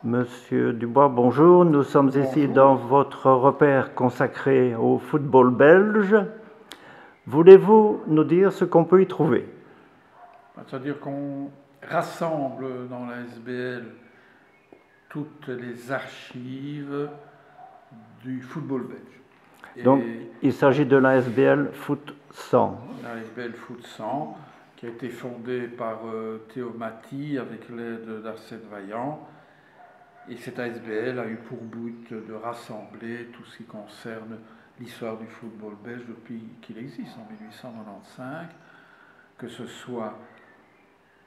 Monsieur Dubois, bonjour. Nous sommes ici dans votre repère consacré au football belge. Voulez-vous nous dire ce qu'on peut y trouver? C'est-à-dire qu'on rassemble dans la SBL toutes les archives du football belge. Donc, il s'agit de la SBL Foot 100. La SBL Foot 100, qui a été fondée par Théo Maty avec l'aide d'Arsène Vaillant. Et cette ASBL a eu pour but de rassembler tout ce qui concerne l'histoire du football belge depuis qu'il existe, en 1895, que ce soit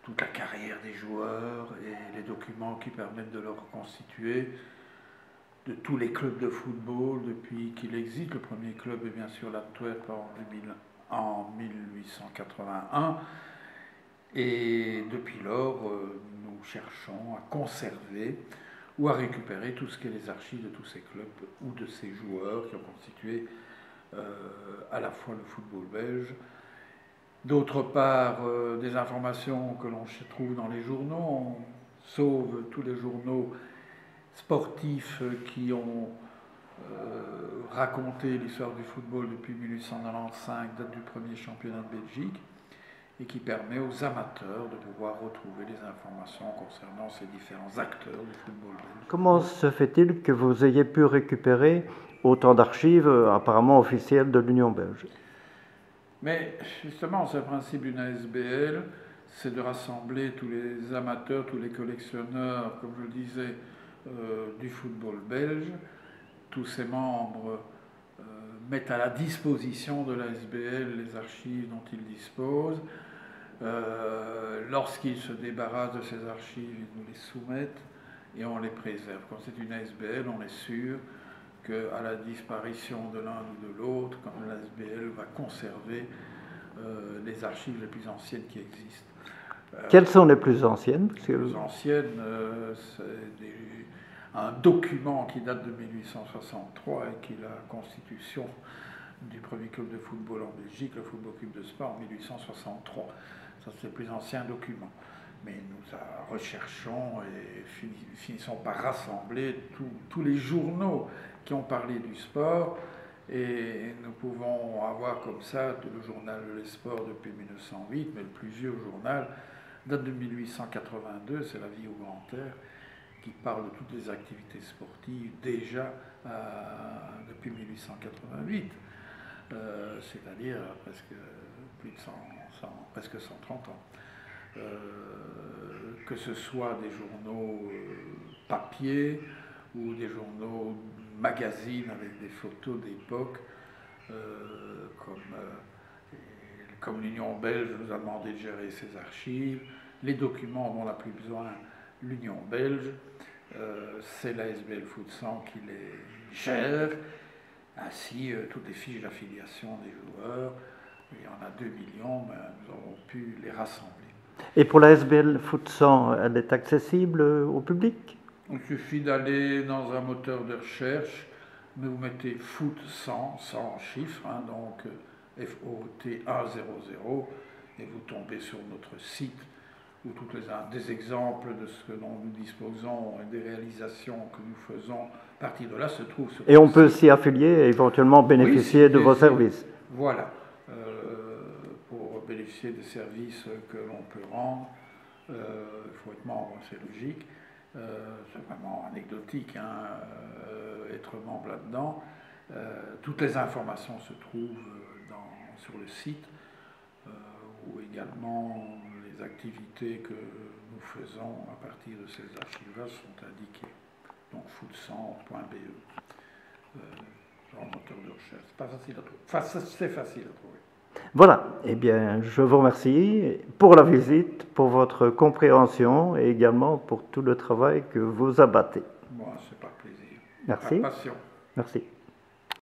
toute la carrière des joueurs et les documents qui permettent de le reconstituer, de tous les clubs de football depuis qu'il existe. Le premier club est bien sûr l'Antwerp en 1881. Et depuis lors, nous cherchons à conserver ou à récupérer tout ce qui est les archives de tous ces clubs ou de ces joueurs qui ont constitué à la fois le football belge. D'autre part, des informations que l'on trouve dans les journaux. On sauve tous les journaux sportifs qui ont raconté l'histoire du football depuis 1895, date du premier championnat de Belgique, et qui permet aux amateurs de pouvoir retrouver les informations concernant ces différents acteurs du football belge. Comment se fait-il que vous ayez pu récupérer autant d'archives apparemment officielles de l'Union belge? Mais justement, ce principe d'une ASBL, c'est de rassembler tous les amateurs, tous les collectionneurs, comme je le disais, du football belge. Tous ces membres mettent à la disposition de l'ASBL les archives dont ils disposent. Lorsqu'ils se débarrassent de ces archives, ils nous les soumettent et on les préserve. Quand c'est une ASBL, on est sûr qu'à la disparition de l'un ou de l'autre, quand l'ASBL va conserver les archives les plus anciennes qui existent. Quelles sont les plus anciennes? Les plus anciennes, c'est un document qui date de 1863 et qui est la constitution du premier club de football en Belgique, le Football Club de Spa, en 1863. Ça, c'est le plus ancien document. Mais nous recherchons et finissons par rassembler tous les journaux qui ont parlé du sport. Et nous pouvons avoir comme ça le journal Les Sports depuis 1908, mais le plus vieux journal date de 1882, c'est La Vie au Grand Air, qui parle de toutes les activités sportives déjà depuis 1888, c'est-à-dire presque plus de presque 130 ans. Que ce soit des journaux papier ou des journaux magazines avec des photos d'époque, comme l'Union belge nous a demandé de gérer ses archives, les documents dont on n'a plus besoin, l'Union belge, c'est la SBL Foot 100 qui les gère, ainsi toutes les fiches d'affiliation des joueurs. Il y en a 2 millions, mais nous avons pu les rassembler. Et pour la SBL Foot 100, elle est accessible au public? Il suffit d'aller dans un moteur de recherche, mais vous mettez Foot 100, 100 en chiffres, hein, donc FOT 100, et vous tombez sur notre site où des exemples de ce dont nous disposons et des réalisations que nous faisons à partir de là se trouvent sur. Et on peut s'y affilier et éventuellement bénéficier de vos services. Voilà, pour bénéficier des services que l'on peut rendre, il faut être membre, c'est logique. C'est vraiment anecdotique, hein, être membre là-dedans. Toutes les informations se trouvent sur le site, où également les activités que nous faisons à partir de ces archives-là sont indiquées. Donc foot100.be, dans le moteur de recherche. C'est pas facile à trouver. Enfin, c'est facile à trouver. Voilà, eh bien, je vous remercie pour la visite, pour votre compréhension et également pour tout le travail que vous abattez. Moi, c'est par plaisir. Merci. Par passion. Merci.